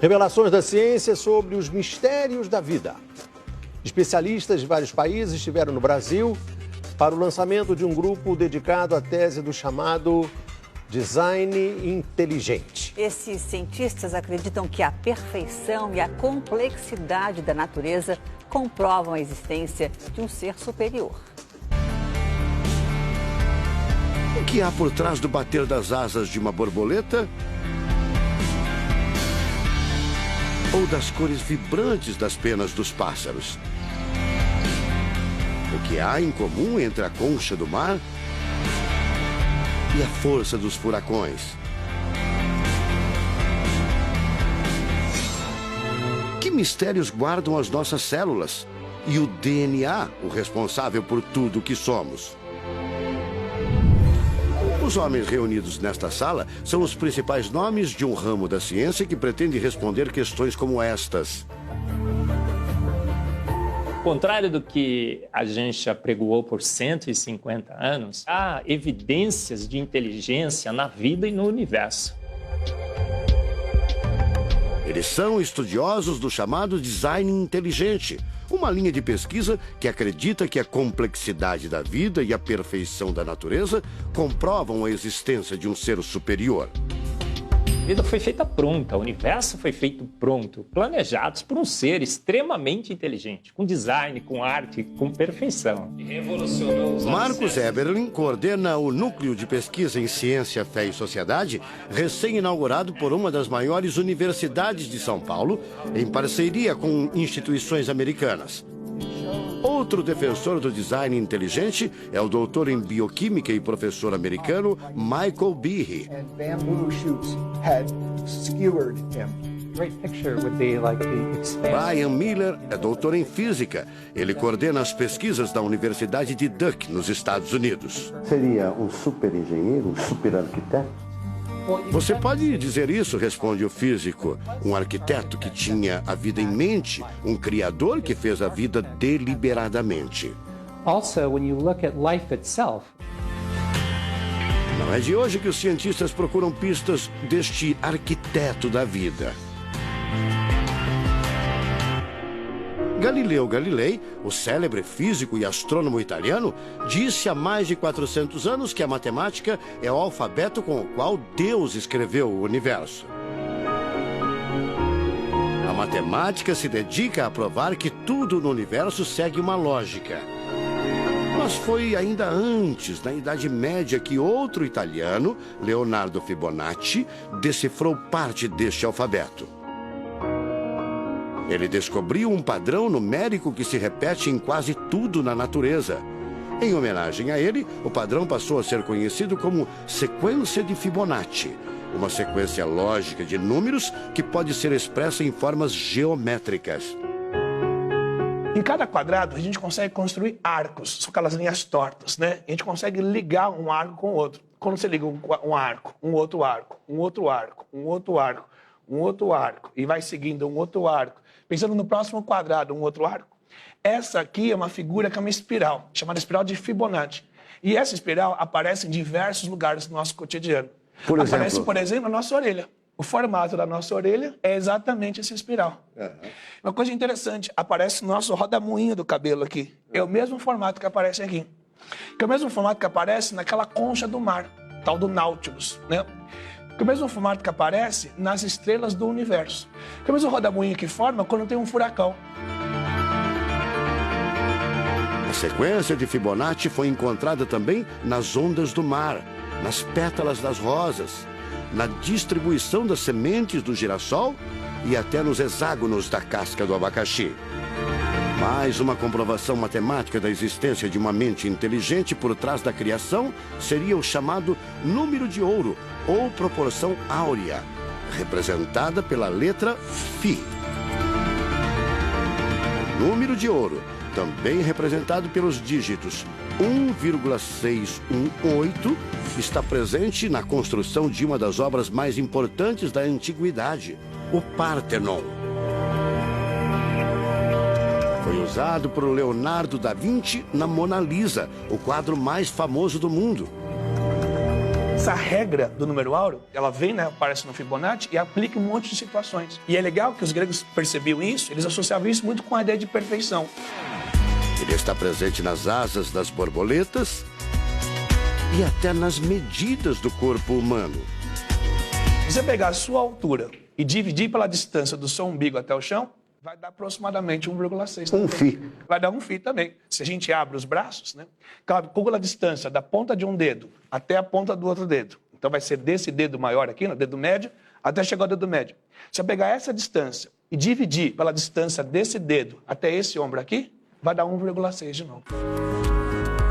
Revelações da ciência sobre os mistérios da vida. Especialistas de vários países estiveram no Brasil para o lançamento de um grupo dedicado à tese do chamado design inteligente. Esses cientistas acreditam que a perfeição e a complexidade da natureza comprovam a existência de um ser superior. O que há por trás do bater das asas de uma borboleta? Ou das cores vibrantes das penas dos pássaros? O que há em comum entre a concha do mar e a força dos furacões? Que mistérios guardam as nossas células e o DNA, o responsável por tudo o que somos? Os homens reunidos nesta sala são os principais nomes de um ramo da ciência que pretende responder questões como estas. Ao contrário do que a gente apregoou por 150 anos, há evidências de inteligência na vida e no universo. Eles são estudiosos do chamado design inteligente, uma linha de pesquisa que acredita que a complexidade da vida e a perfeição da natureza comprovam a existência de um ser superior. A vida foi feita pronta, o universo foi feito pronto, planejados por um ser extremamente inteligente, com design, com arte, com perfeição. Marcos Eberlin coordena o Núcleo de Pesquisa em Ciência, Fé e Sociedade, recém-inaugurado por uma das maiores universidades de São Paulo, em parceria com instituições americanas. Outro defensor do design inteligente é o doutor em bioquímica e professor americano Michael Behe. Brian Miller é doutor em física. Ele coordena as pesquisas da Universidade de Duke, nos Estados Unidos. Seria um super engenheiro, um super arquiteto? Você pode dizer isso, responde o físico. Um arquiteto que tinha a vida em mente, um criador que fez a vida deliberadamente. Also, when you look at life itself, não é de hoje que os cientistas procuram pistas deste arquiteto da vida. Galileu Galilei, o célebre físico e astrônomo italiano, disse há mais de 400 anos que a matemática é o alfabeto com o qual Deus escreveu o universo. A matemática se dedica a provar que tudo no universo segue uma lógica. Mas foi ainda antes, na Idade Média, que outro italiano, Leonardo Fibonacci, decifrou parte deste alfabeto. Ele descobriu um padrão numérico que se repete em quase tudo na natureza. Em homenagem a ele, o padrão passou a ser conhecido como sequência de Fibonacci, uma sequência lógica de números que pode ser expressa em formas geométricas. Em cada quadrado, a gente consegue construir arcos, são aquelas linhas tortas, né? A gente consegue ligar um arco com o outro. Quando você liga um arco, um outro arco, um outro arco, um outro arco, um outro arco, e vai seguindo um outro arco, pensando no próximo quadrado, um outro arco. Essa aqui é uma figura que é uma espiral, chamada espiral de Fibonacci. E essa espiral aparece em diversos lugares do nosso cotidiano. Aparece, por exemplo, na nossa orelha. O formato da nossa orelha é exatamente essa espiral. Uma coisa interessante, aparece no nosso rodamuinho do cabelo aqui. É o mesmo formato que aparece aqui. Que é o mesmo formato que aparece naquela concha do mar, tal do Nautilus, né? Que é o mesmo formato que aparece nas estrelas do universo. Que é o mesmo rodamuinho que forma quando tem um furacão. A sequência de Fibonacci foi encontrada também nas ondas do mar, nas pétalas das rosas, na distribuição das sementes do girassol e até nos hexágonos da casca do abacaxi. Mais uma comprovação matemática da existência de uma mente inteligente por trás da criação seria o chamado número de ouro, ou proporção áurea, representada pela letra Φ. O número de ouro, também representado pelos dígitos 1,618, está presente na construção de uma das obras mais importantes da antiguidade, o Partenon. Foi usado por Leonardo da Vinci na Mona Lisa, o quadro mais famoso do mundo. essa regra do número áureo, ela vem, né, aparece no Fibonacci e aplica um monte de situações. E é legal que os gregos percebiam isso, eles associavam isso muito com a ideia de perfeição. Ele está presente nas asas das borboletas e até nas medidas do corpo humano. Se você pegar a sua altura e dividir pela distância do seu umbigo até o chão, vai dar aproximadamente 1,6. Um φ. Vai dar um φ também. Se a gente abre os braços, né? Calcula a distância da ponta de um dedo até a ponta do outro dedo. Então vai ser desse dedo maior aqui, no dedo médio, até chegar ao dedo médio. Se eu pegar essa distância e dividir pela distância desse dedo até esse ombro aqui, vai dar 1,6 de novo.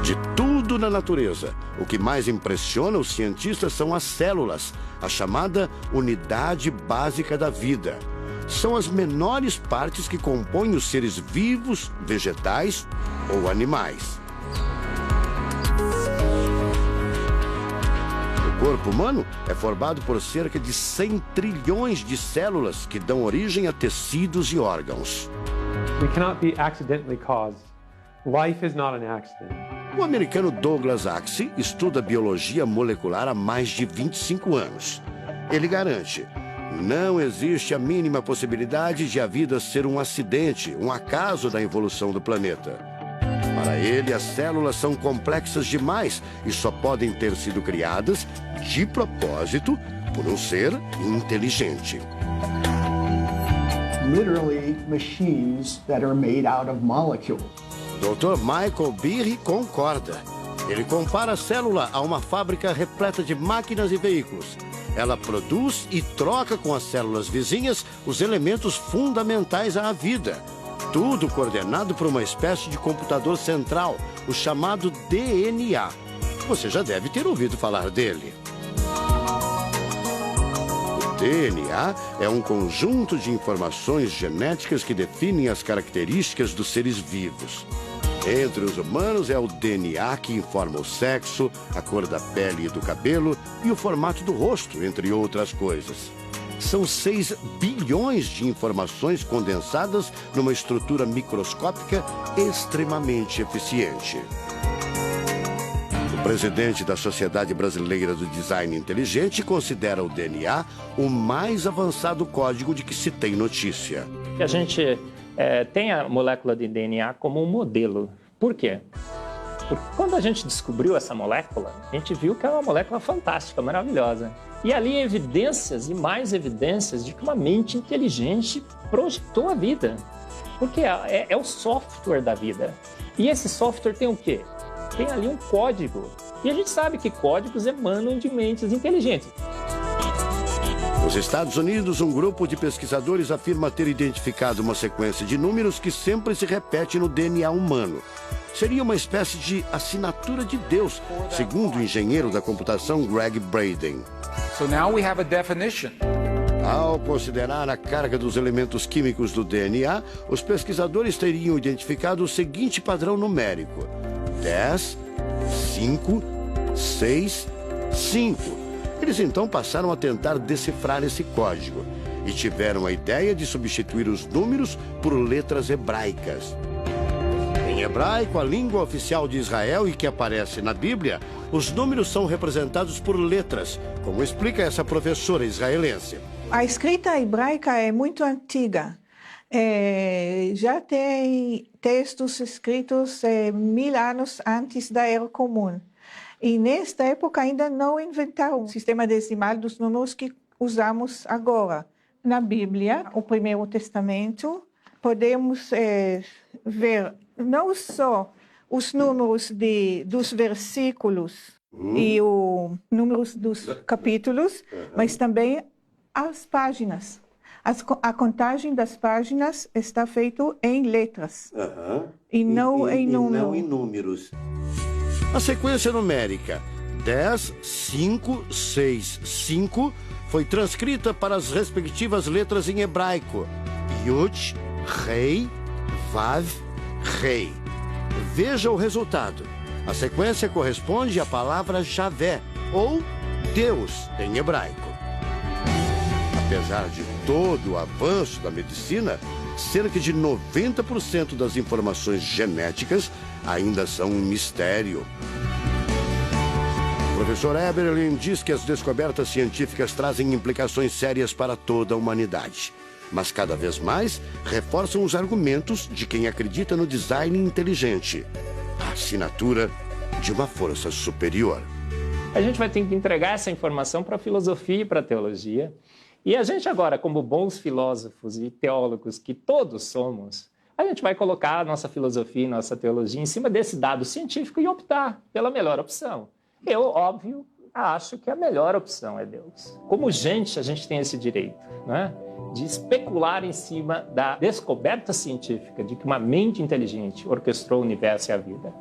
De tudo na natureza, o que mais impressiona os cientistas são as células, a chamada unidade básica da vida. São as menores partes que compõem os seres vivos, vegetais ou animais. O corpo humano é formado por cerca de 100 trilhões de células que dão origem a tecidos e órgãos. We cannot be accidentally caused. Life is not an accident. O americano Douglas Axie estuda biologia molecular há mais de 25 anos. Ele garante: não existe a mínima possibilidade de a vida ser um acidente, um acaso da evolução do planeta. Para ele, as células são complexas demais e só podem ter sido criadas, de propósito, por um ser inteligente. Literally machines that are made out of molecules. Dr. Michael Behe concorda. Ele compara a célula a uma fábrica repleta de máquinas e veículos. Ela produz e troca com as células vizinhas os elementos fundamentais à vida. Tudo coordenado por uma espécie de computador central, o chamado DNA. Você já deve ter ouvido falar dele. O DNA é um conjunto de informações genéticas que definem as características dos seres vivos. Entre os humanos é o DNA que informa o sexo, a cor da pele e do cabelo e o formato do rosto, entre outras coisas. São 6 bilhões de informações condensadas numa estrutura microscópica extremamente eficiente. O presidente da Sociedade Brasileira do Design Inteligente considera o DNA o mais avançado código de que se tem notícia. A gente tem a molécula de DNA como um modelo. Por quê? Porque quando a gente descobriu essa molécula, a gente viu que é uma molécula fantástica, maravilhosa. E ali evidências e mais evidências de que uma mente inteligente projetou a vida. Porque é o software da vida. E esse software tem o quê? Tem ali um código. E a gente sabe que códigos emanam de mentes inteligentes. Nos Estados Unidos, um grupo de pesquisadores afirma ter identificado uma sequência de números que sempre se repete no DNA humano. Seria uma espécie de assinatura de Deus, segundo o engenheiro da computação Greg Braden. So now we have a definition. Ao considerar a carga dos elementos químicos do DNA, os pesquisadores teriam identificado o seguinte padrão numérico: 10, 5, 6, 5. Eles então passaram a tentar decifrar esse código e tiveram a ideia de substituir os números por letras hebraicas. Em hebraico, a língua oficial de Israel e que aparece na Bíblia, os números são representados por letras, como explica essa professora israelense. A escrita hebraica é muito antiga. Já tem textos escritos 1000 anos antes da Era Comum. E nesta época ainda não inventaram o sistema decimal dos números que usamos agora. Na Bíblia, o Primeiro Testamento, podemos ver não só os números dos versículos e os números dos capítulos, mas também as páginas. A contagem das páginas está feita em letras e não em números. A sequência numérica 10, 5, 6, 5 foi transcrita para as respectivas letras em hebraico: Yud, Rei, Vav, Rei. Veja o resultado. A sequência corresponde à palavra Javé, ou Deus, em hebraico. Apesar de todo o avanço da medicina, cerca de 90% das informações genéticas ainda são um mistério. O professor Eberlin diz que as descobertas científicas trazem implicações sérias para toda a humanidade, mas cada vez mais reforçam os argumentos de quem acredita no design inteligente, a assinatura de uma força superior. A gente vai ter que entregar essa informação para a filosofia e para a teologia. E a gente agora, como bons filósofos e teólogos que todos somos, a gente vai colocar a nossa filosofia e nossa teologia em cima desse dado científico e optar pela melhor opção. Eu, óbvio, acho que a melhor opção é Deus. Como gente, a gente tem esse direito, né, de especular em cima da descoberta científica de que uma mente inteligente orquestrou o universo e a vida.